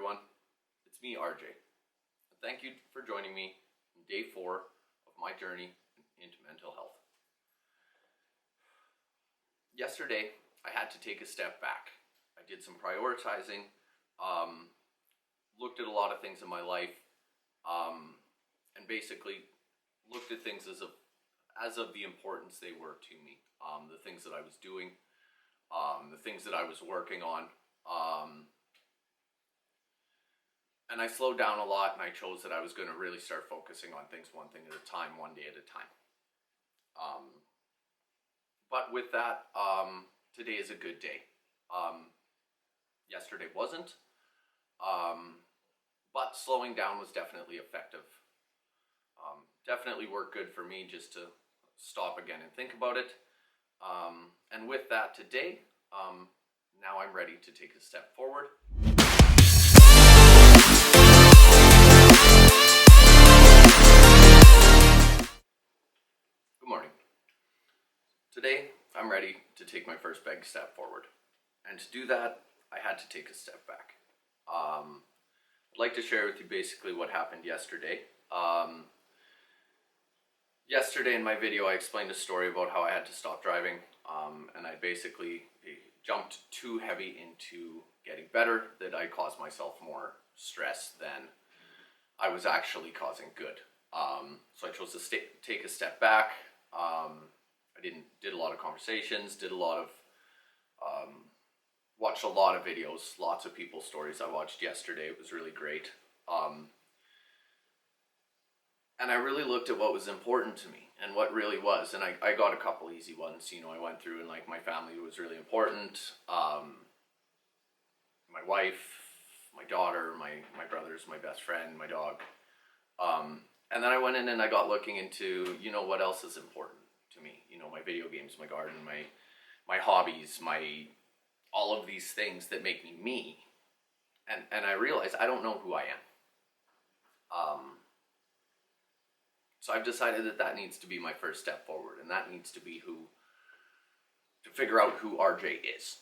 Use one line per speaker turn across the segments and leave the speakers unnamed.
everyone. It's me, RJ. And thank you for joining me in day 4 of my journey into mental health. Yesterday, I had to take a step back. I did some prioritizing, looked at a lot of things in my life, and basically looked at things as of the importance they were to me. The things that I was doing, the things that I was working on. And I slowed down a lot, and I chose that I was going to really start focusing on things one thing at a time, one day at a time. But with that, today is a good day. Yesterday wasn't, but slowing down was definitely effective. Definitely worked good for me just to stop again and think about it. And with that today, now I'm ready to take a step forward. Good morning. Today, I'm ready to take my first big step forward. And to do that, I had to take a step back. I'd like to share with you basically what happened yesterday. Yesterday in my video, I explained a story about how I had to stop driving, and I basically jumped too heavy into getting better, that I caused myself more stress than I was actually causing good. So I chose to take a step back. I did a lot of conversations, watched a lot of videos, lots of people's stories I watched yesterday. It was really great. And I really looked at what was important to me and what really was. And I got a couple easy ones. I went through, and like my family was really important. My wife, my daughter, my brothers, my best friend, my dog. And then I went in and I got looking into, what else is important to me. My video games, my garden, my hobbies, all of these things that make me me. And I realized I don't know who I am. So I've decided that needs to be my first step forward, and that needs to be to figure out who RJ is.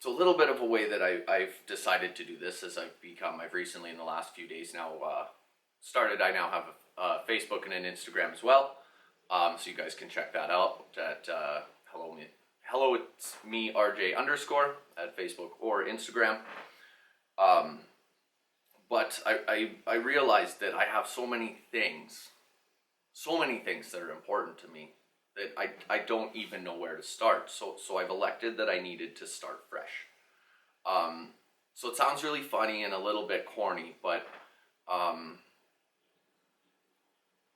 So a little bit of a way that I've decided to do this as I've recently in the last few days now I now have a Facebook and an Instagram as well. So you guys can check that out at hello it's me RJ _ at Facebook or Instagram. But I realized that I have so many things that are important to me that I don't even know where to start. So I've elected that I needed to start fresh. So it sounds really funny and a little bit corny, but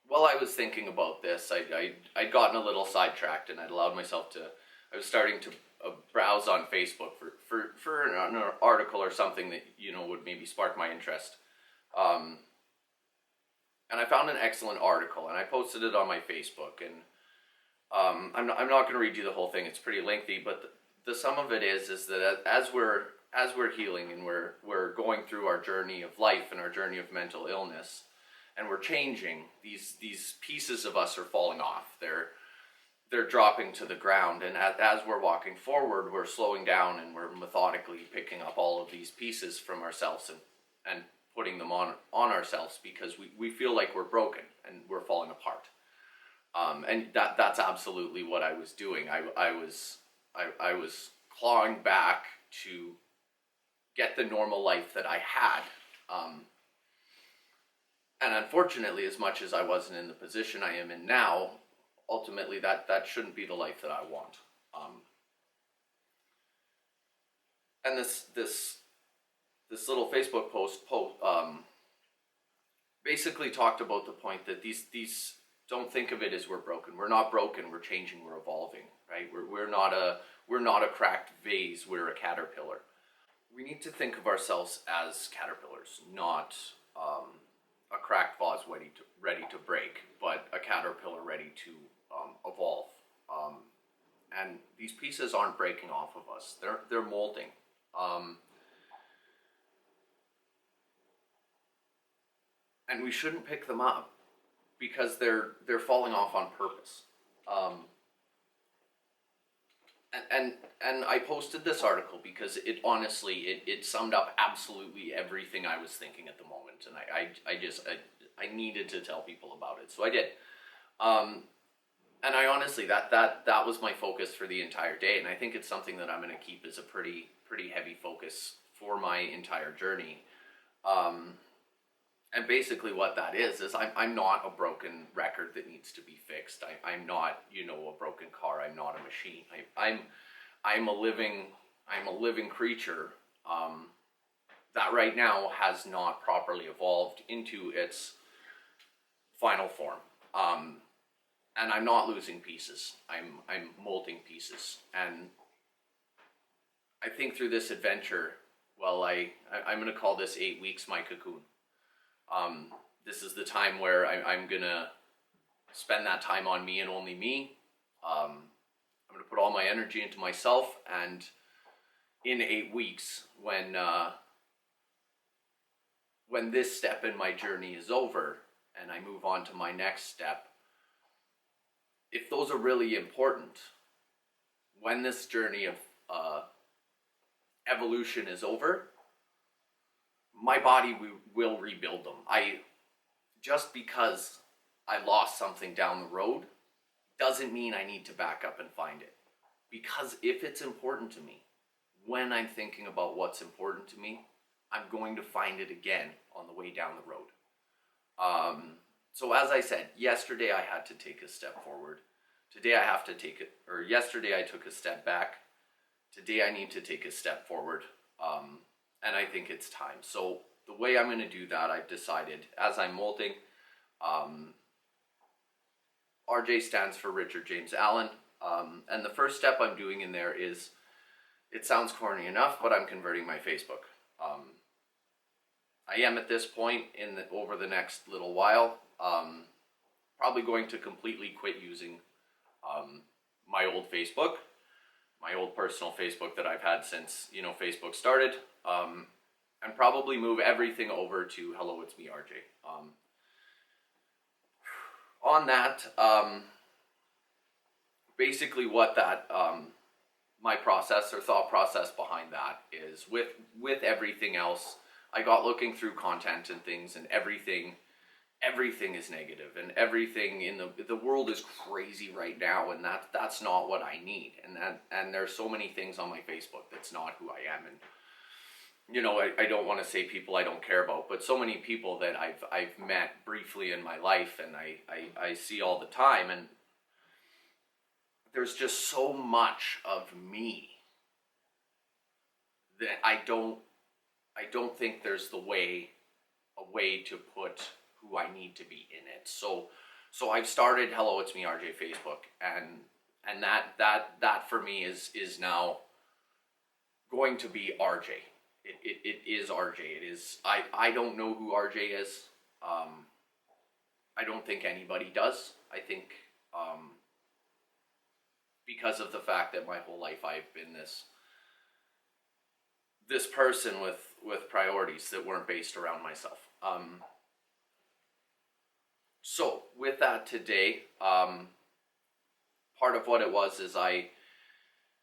while I was thinking about this, I'd gotten a little sidetracked, and I was starting to browse on Facebook for an article or something that would maybe spark my interest, and I found an excellent article, and I posted it on my Facebook. And I'm not going to read you the whole thing; it's pretty lengthy. But the sum of it is that as we're healing and we're going through our journey of life and our journey of mental illness, and we're changing, these pieces of us are falling off. They're dropping to the ground, and as we're walking forward, we're slowing down, and we're methodically picking up all of these pieces from ourselves and putting them on ourselves, because we feel like we're broken and we're falling apart. And that's absolutely what I was doing. I was clawing back to get the normal life that I had. And unfortunately, as much as I wasn't in the position I am in now, ultimately that shouldn't be the life that I want. And this little Facebook post basically talked about the point that these don't think of it as we're broken. We're not broken. We're changing. We're evolving. Right? We're not a cracked vase. We're a caterpillar. We need to think of ourselves as caterpillars, not a cracked vase ready to break, but a caterpillar ready to evolve. And these pieces aren't breaking off of us. They're molding. And we shouldn't pick them up because they're falling off on purpose. and I posted this article because it honestly it summed up absolutely everything I was thinking at the moment, and I needed to tell people about it, so I did. And I honestly that was my focus for the entire day, and I think it's something that I'm going to keep as a pretty heavy focus for my entire journey. And basically what that is I'm not a broken record that needs to be fixed. I'm not, a broken car. I'm not a machine. I'm a living creature that right now has not properly evolved into its final form. And I'm not losing pieces. I'm molding pieces. And I think through this adventure, well, I'm going to call this 8 weeks my cocoon. This is the time where I'm gonna spend that time on me and only me. I'm gonna put all my energy into myself, and in 8 weeks, when this step in my journey is over and I move on to my next step, if those are really important, when this journey of evolution is over, my body will rebuild them. Just because I lost something down the road doesn't mean I need to back up and find it. Because if it's important to me, when I'm thinking about what's important to me, I'm going to find it again on the way down the road. So as I said, yesterday I had to take a step forward. Today I have to take it, or yesterday I took a step back. Today I need to take a step forward. And I think it's time. So the way I'm going to do that, I've decided, as I'm molting, RJ stands for Richard James Allen. And the first step I'm doing in there is, it sounds corny enough, but I'm converting my Facebook. I am at this point over the next little while, probably going to completely quit using my old Facebook. My old personal Facebook that I've had since, Facebook started, and probably move everything over to Hello, It's Me, RJ. On that, basically what that, my process or thought process behind that is with everything else, I got looking through content and things, and everything is negative, and everything in the world is crazy right now, and that's not what I need. And there's so many things on my Facebook that's not who I am. And I don't want to say people I don't care about, but so many people that I've met briefly in my life, and I see all the time, and there's just so much of me that I don't think there's a way to put who I need to be in it. So I've started Hello, It's Me, RJ Facebook, and that for me is now going to be RJ. It is RJ. It is. I don't know who RJ is. I don't think anybody does. I think because of the fact that my whole life I've been this person with priorities that weren't based around myself. So with that today, part of what it was is I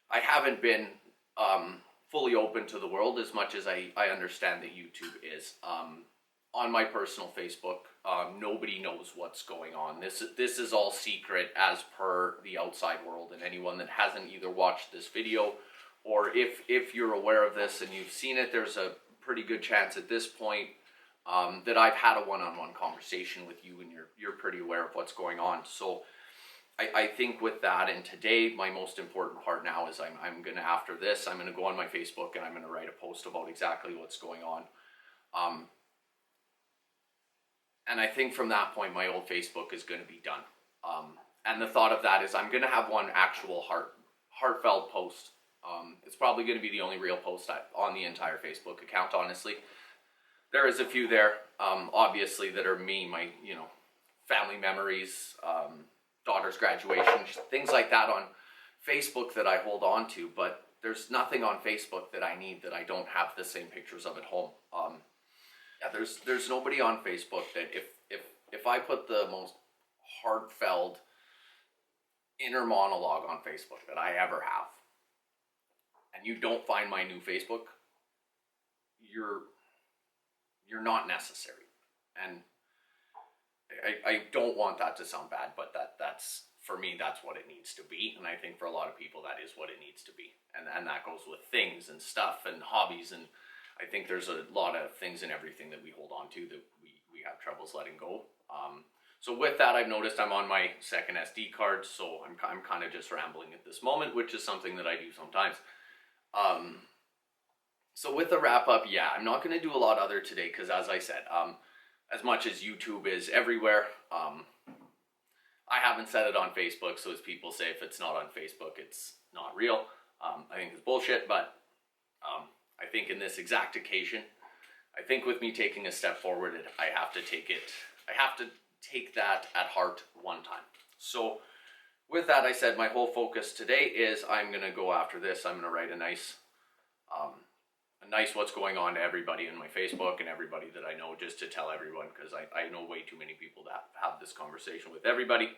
haven't been fully open to the world as much as I understand that YouTube is. On my personal Facebook, nobody knows what's going on. This is all secret as per the outside world, and anyone that hasn't either watched this video, or if you're aware of this and you've seen it, there's a pretty good chance at this point that I've had a one-on-one conversation with you, and you're pretty aware of what's going on. So I think with that, and today my most important part now is I'm gonna, after this, I'm gonna go on my Facebook and I'm gonna write a post about exactly what's going on. And I think from that point my old Facebook is gonna be done. And the thought of that is I'm gonna have one actual heartfelt post. It's probably gonna be the only real post on the entire Facebook account, honestly. There is a few there, obviously, that are me, my, family memories, daughter's graduation, things like that on Facebook that I hold on to, but there's nothing on Facebook that I need that I don't have the same pictures of at home. There's nobody on Facebook that if I put the most heartfelt inner monologue on Facebook that I ever have, and you don't find my new Facebook, you're not necessary. And I don't want that to sound bad, but that's for me, that's what it needs to be. And I think for a lot of people, that is what it needs to be. And that goes with things and stuff and hobbies. And I think there's a lot of things in everything that we hold on to that we have troubles letting go. So with that, I've noticed I'm on my second SD card, so I'm kind of just rambling at this moment, which is something that I do sometimes. So with the wrap up, yeah, I'm not going to do a lot other today because, as I said, as much as YouTube is everywhere, I haven't said it on Facebook, so as people say, if it's not on Facebook, it's not real. I think it's bullshit, but I think in this exact occasion, I think with me taking a step forward, I have to take that at heart one time. So with that, I said my whole focus today is I'm going to go after this. I'm going to write a nice what's going on to everybody in my Facebook and everybody that I know, just to tell everyone, because I know way too many people that have this conversation with everybody.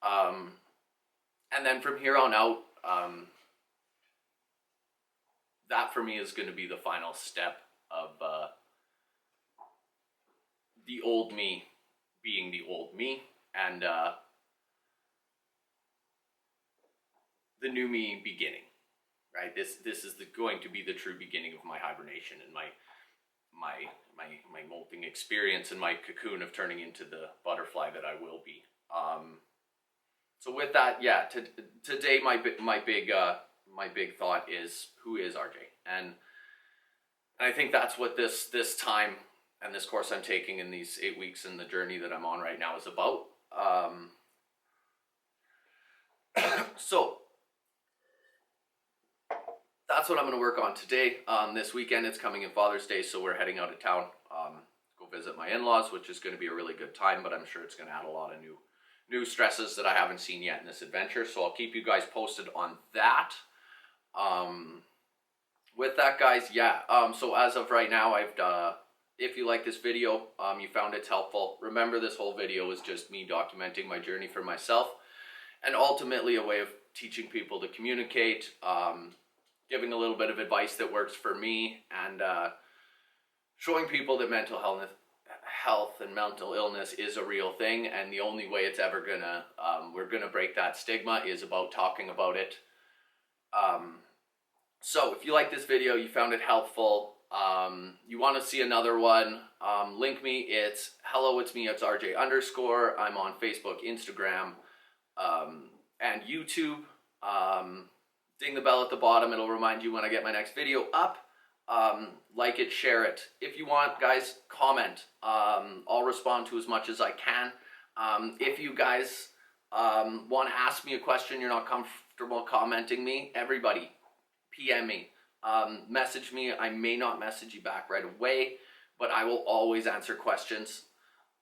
And then from here on out, that for me is going to be the final step of the old me being the old me, and the new me beginning. Right, this is going to be the true beginning of my hibernation and my molting experience and my cocoon of turning into the butterfly that I will be. So with that, yeah, today my big thought is, who is RJ? And I think that's what this time and this course I'm taking in these 8 weeks in the journey that I'm on right now is about. So that's what I'm going to work on today. This weekend it's coming in Father's Day, so we're heading out of town, go visit my in-laws, which is going to be a really good time, but I'm sure it's going to add a lot of new stresses that I haven't seen yet in this adventure. So I'll keep you guys posted on that. With that, guys, yeah. So as of right now, if you like this video, you found it helpful, remember this whole video is just me documenting my journey for myself, and ultimately a way of teaching people to communicate, giving a little bit of advice that works for me, and showing people that mental health and mental illness is a real thing, and the only way it's ever gonna we're gonna break that stigma is about talking about it. So if you like this video, you found it helpful, you want to see another one, link me. It's RJ_. I'm on Facebook, Instagram, and YouTube. Ding the bell at the bottom. It'll remind you when I get my next video up. Like it, share it. If you want, guys, comment. I'll respond to as much as I can. If you guys want to ask me a question you're not comfortable commenting me, everybody, PM me. Message me. I may not message you back right away, but I will always answer questions.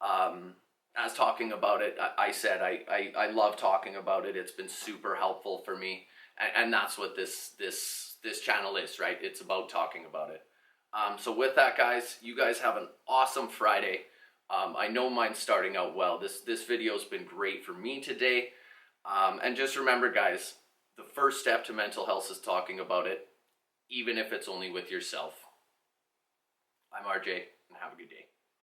As talking about it, I said I love talking about it. It's been super helpful for me. And that's what this channel is, right? It's about talking about it. So with that, guys, you guys have an awesome Friday. I know mine's starting out well. This video's been great for me today. And just remember, guys, the first step to mental health is talking about it, even if it's only with yourself. I'm RJ, and have a good day.